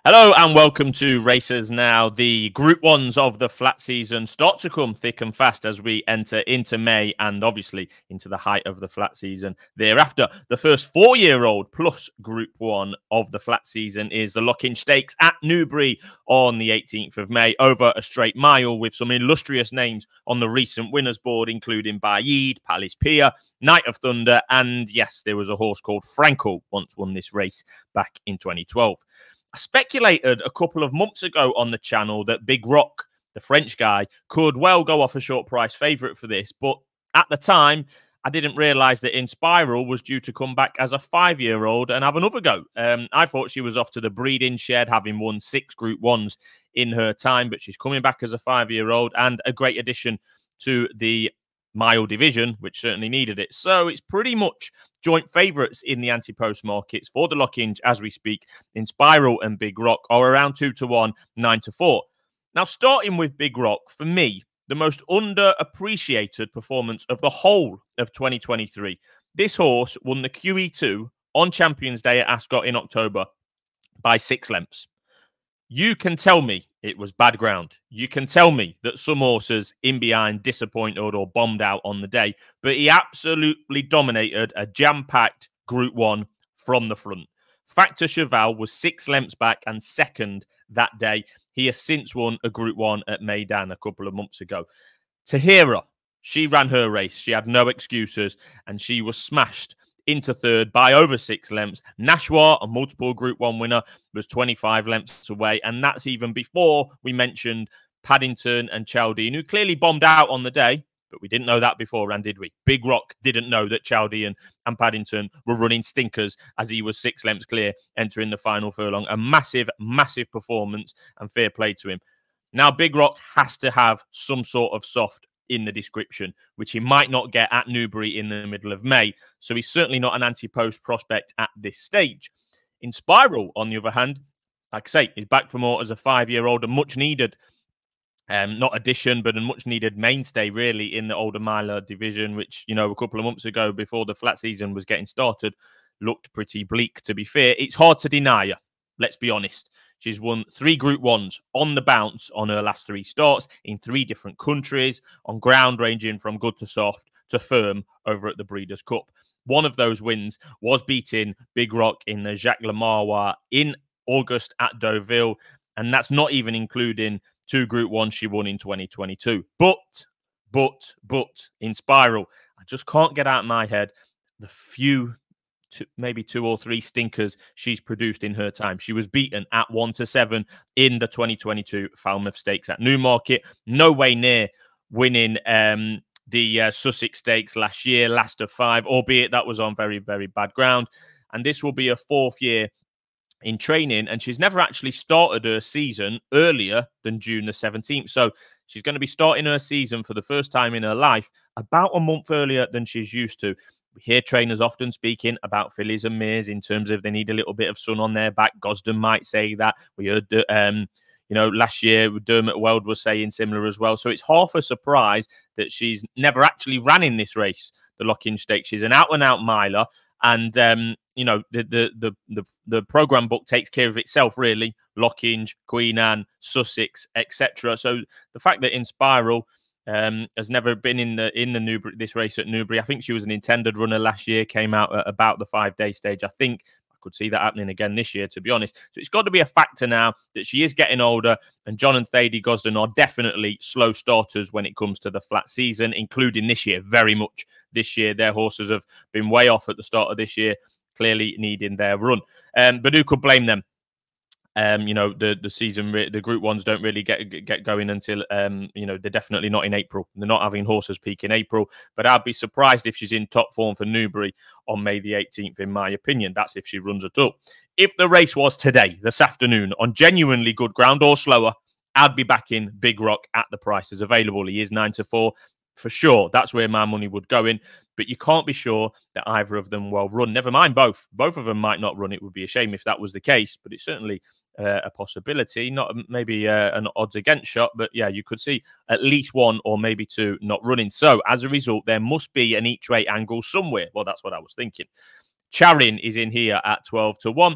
Hello and welcome to Racers Now. The Group 1s of the flat season start to come thick and fast as we enter into May and obviously into the height of the flat season thereafter. The first 4-year-old plus Group 1 of the flat season is the Lockinge Stakes at Newbury on the 18th of May over a straight mile with some illustrious names on the recent winners board, including Baid, Palace Pier, Night of Thunder, and yes, there was a horse called Frankel once won this race back in 2012. I speculated a couple of months ago on the channel that Big Rock, the French guy, could well go off a short price favourite for this. But at the time, I didn't realise that Inspiral was due to come back as a 5-year-old and have another go. I thought she was off to the breeding shed, having won 6 Group 1s in her time. But she's coming back as a 5-year-old and a great addition to the mile division, which certainly needed it. So it's pretty much joint favourites in the anti-post markets for the Lockinge as we speak. Inspiral and Big Rock are around 2-1, 9-4. Now, starting with Big Rock, for me, the most underappreciated performance of the whole of 2023. This horse won the QE2 on Champions Day at Ascot in October by 6 lengths. You can tell me it was bad ground. You can tell me that some horses in behind disappointed or bombed out on the day, but he absolutely dominated a jam-packed Group 1 from the front. Factor Cheval was 6 lengths back and second that day. He has since won a Group 1 at Meydan a couple of months ago. Tahira, she ran her race. She had no excuses and she was smashed into third by over 6 lengths. Nashwa, a multiple Group 1 winner, was 25 lengths away. And that's even before we mentioned Paddington and Cheltenham, who clearly bombed out on the day. But we didn't know that beforehand, did we? Big Rock didn't know that Cheltenham and Paddington were running stinkers as he was 6 lengths clear entering the final furlong. A massive, massive performance and fair play to him. Now, Big Rock has to have some sort of soft in the description, which he might not get at Newbury in the middle of May. So he's certainly not an anti-post prospect at this stage. Inspiral, on the other hand, like I say, is back for more as a 5-year-old, a much needed, not addition, but a much needed mainstay really in the older miler division, which, you know, a couple of months ago before the flat season was getting started, looked pretty bleak, to be fair. It's hard to deny her, let's be honest. She's won 3 Group 1s on the bounce on her last 3 starts in 3 different countries, on ground ranging from good to soft to firm over at the Breeders' Cup. One of those wins was beating Big Rock in the Jacques Lemarrois in August at Deauville, and that's not even including 2 Group 1s she won in 2022. But, Inspiral, I just can't get out of my head the few maybe 2 or 3 stinkers she's produced in her time. She was beaten at 1-7 in the 2022 Falmouth Stakes at Newmarket. No way near winning the Sussex Stakes last year, last of 5, albeit that was on very, very bad ground. And this will be her 4th year in training, and she's never actually started her season earlier than June the 17th. So she's going to be starting her season for the first time in her life about a month earlier than she's used to. We hear trainers often speaking about fillies and mares in terms of they need a little bit of sun on their back. Gosden might say that. We heard, last year Dermot Weld was saying similar as well. So it's half a surprise that she's never actually ran in this race, the Lockinge Stakes. She's an out-and-out miler. And, the programme book takes care of itself, really. Lockinge, Queen Anne, Sussex, etc. So the fact that Inspiral has never been in the Newbury, this race at Newbury. I think she was an intended runner last year, came out at about the 5-day stage. I think I could see that happening again this year, to be honest. So it's got to be a factor now that she is getting older, and John and Thady Gosden are definitely slow starters when it comes to the flat season, including this year, very much this year. Their horses have been way off at the start of this year, clearly needing their run. But who could blame them? The season, the Group 1s don't really get going until, they're definitely not in April. They're not having horses peak in April. But I'd be surprised if she's in top form for Newbury on May the 18th, in my opinion. That's if she runs at all. If the race was today, this afternoon, on genuinely good ground or slower, I'd be backing Big Rock at the prices available. He is 9-4. For sure, that's where my money would go in. But you can't be sure that either of them will run. Never mind both. Both of them might not run. It would be a shame if that was the case. But it's certainly a possibility. Not maybe an odds against shot. But yeah, you could see at least 1 or maybe 2 not running. So as a result, there must be an each way angle somewhere. Well, that's what I was thinking. Charin is in here at 12-1.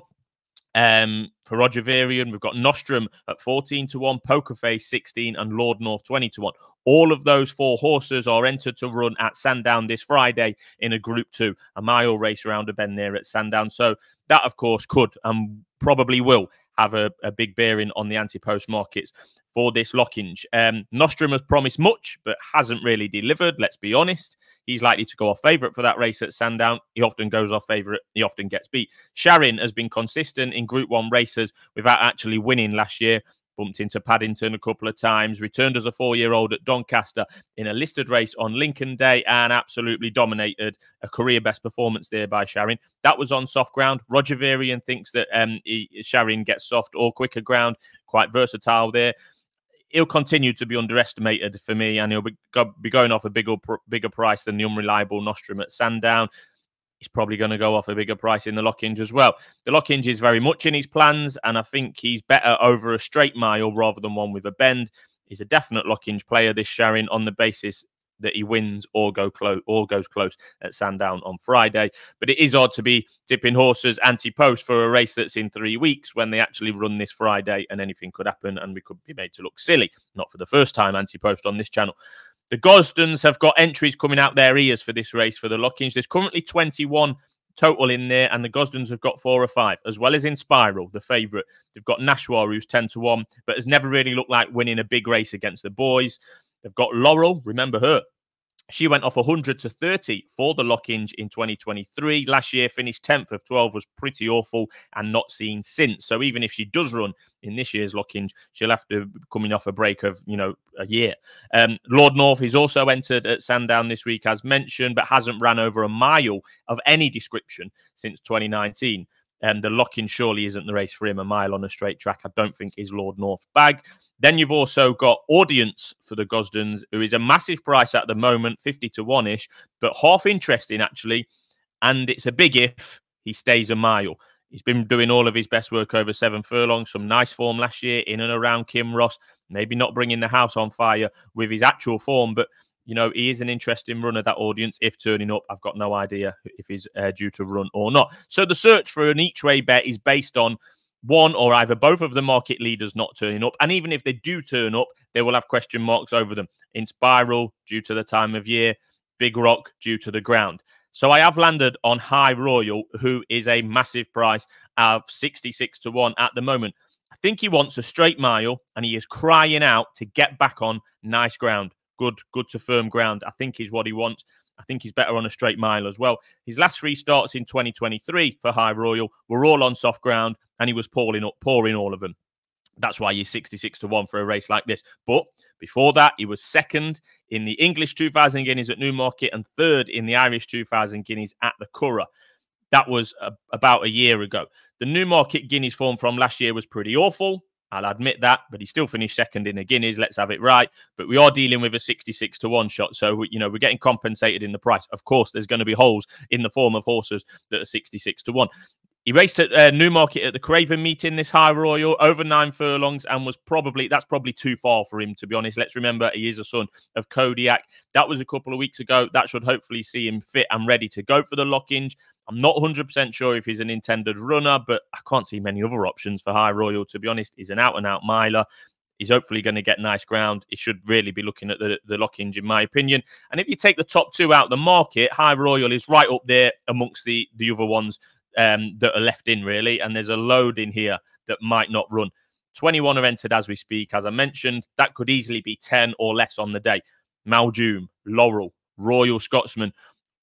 For Roger Varian, we've got Nostrum at 14 to 1, Pokerface 16, and Lord North 20 to 1. All of those 4 horses are entered to run at Sandown this Friday in a Group 2, a mile race around a bend there at Sandown. So that, of course, could and probably will have a big bearing on the anti-post markets for this Lockinge. Nostrum has promised much, but hasn't really delivered, let's be honest. He's likely to go off favourite for that race at Sandown. He often goes off favourite. He often gets beat. Sharon has been consistent in Group 1 races without actually winning last year. Bumped into Paddington a couple of times, returned as a 4-year-old at Doncaster in a listed race on Lincoln Day and absolutely dominated. A career best performance there by Sharon. That was on soft ground. Roger Varian thinks that Sharon gets soft or quicker ground. Quite versatile there. He'll continue to be underestimated for me, and he'll be going off a bigger price than the unreliable Nostrum at Sandown. He's probably going to go off a bigger price in the Lockinge as well. The Lockinge is very much in his plans, and I think he's better over a straight mile rather than one with a bend. He's a definite Lockinge player, this Sharon, on the basis that he wins or goes close at Sandown on Friday. But it is odd to be tipping horses anti-post for a race that's in 3 weeks when they actually run this Friday, and anything could happen and we could be made to look silly. Not for the first time anti-post on this channel. The Gosdens have got entries coming out their ears for this race for the Lockinge. There's currently 21 total in there, and the Gosdens have got 4 or 5, as well as Inspiral, the favourite. They've got Nashua, who's 10 to 1, but has never really looked like winning a big race against the boys. They've got Laurel, remember her. She went off 100 to 30 for the Lockinge in 2023. Last year, finished 10th of 12, was pretty awful and not seen since. So even if she does run in this year's Lockinge, she'll have to be coming off a break of, a year. Lord North is also entered at Sandown this week, as mentioned, but hasn't ran over a mile of any description since 2019. The Lockinge surely isn't the race for him. A mile on a straight track, I don't think, is Lord North bag. Then you've also got Audience for the Gosdens, who is a massive price at the moment, 50 to 1-ish, but half interesting, actually. And it's a big if he stays a mile. He's been doing all of his best work over 7 furlongs, some nice form last year in and around Kinross. Maybe not bringing the house on fire with his actual form, but he is an interesting runner, that Audience, if turning up. I've got no idea if he's due to run or not. So the search for an each-way bet is based on one or either both of the market leaders not turning up. And even if they do turn up, they will have question marks over them. Inspiral, due to the time of year. Big Rock, due to the ground. So I have landed on High Royal, who is a massive price of 66 to 1 at the moment. I think he wants a straight mile, and he is crying out to get back on nice ground. Good to firm ground, I think, is what he wants. I think he's better on a straight mile as well. His last 3 starts in 2023 for High Royal were all on soft ground, and he was pouring all of them. That's why he's 66 to 1 for a race like this. But before that, he was second in the English 2,000 guineas at Newmarket and third in the Irish 2,000 guineas at the Curragh. That was about a year ago. The Newmarket Guineas form from last year was pretty awful. I'll admit that, but he still finished second in the Guineas. Let's have it right. But we are dealing with a 66 to 1 shot. So, we're getting compensated in the price. Of course, there's going to be holes in the form of horses that are 66 to 1. He raced at Newmarket at the Craven meeting, this High Royal, over 9 furlongs, and that's probably too far for him, to be honest. Let's remember, he is a son of Kodiak. That was a couple of weeks ago. That should hopefully see him fit and ready to go for the Lockinge. I'm not 100% sure if he's an intended runner, but I can't see many other options for High Royal, to be honest. He's an out-and-out miler. He's hopefully going to get nice ground. He should really be looking at the Lockinge, in my opinion. And if you take the top 2 out of the market, High Royal is right up there amongst the other ones that are left in, really. And there's a load in here that might not run. 21 are entered as we speak. As I mentioned, that could easily be 10 or less on the day. Maldoom, Laurel, Royal Scotsman,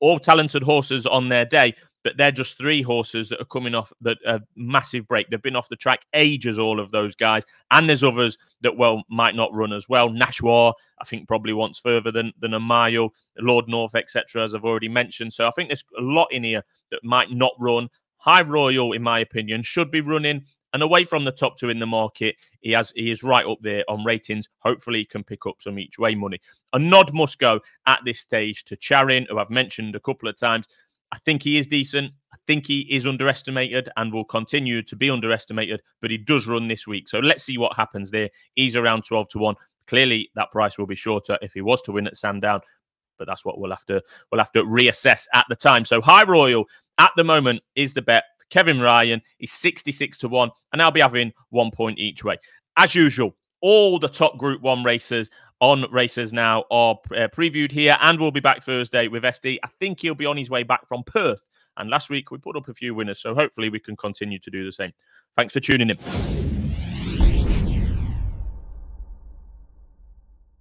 all talented horses on their day, but they're just 3 horses that are coming off a massive break. They've been off the track ages, all of those guys. And there's others that, might not run as well. Nashua, I think, probably wants further than a mile. Lord North, etc., as I've already mentioned. So I think there's a lot in here that might not run. High Royal, in my opinion, should be running. And away from the top 2 in the market, he is right up there on ratings. Hopefully, he can pick up some each-way money. A nod must go at this stage to Charin, who I've mentioned a couple of times. I think he is decent. I think he is underestimated and will continue to be underestimated, but he does run this week. So let's see what happens there. He's around 12 to 1. Clearly, that price will be shorter if he was to win at Sandown, but that's what we'll have to reassess at the time. So High Royal at the moment is the bet. Kevin Ryan is 66 to 1, and I'll be having 1 point each way. As usual, all the top Group 1 races on Racers Now are previewed here, and we'll be back Thursday with SD. I think he'll be on his way back from Perth. And last week we put up a few winners, so hopefully we can continue to do the same. Thanks for tuning in.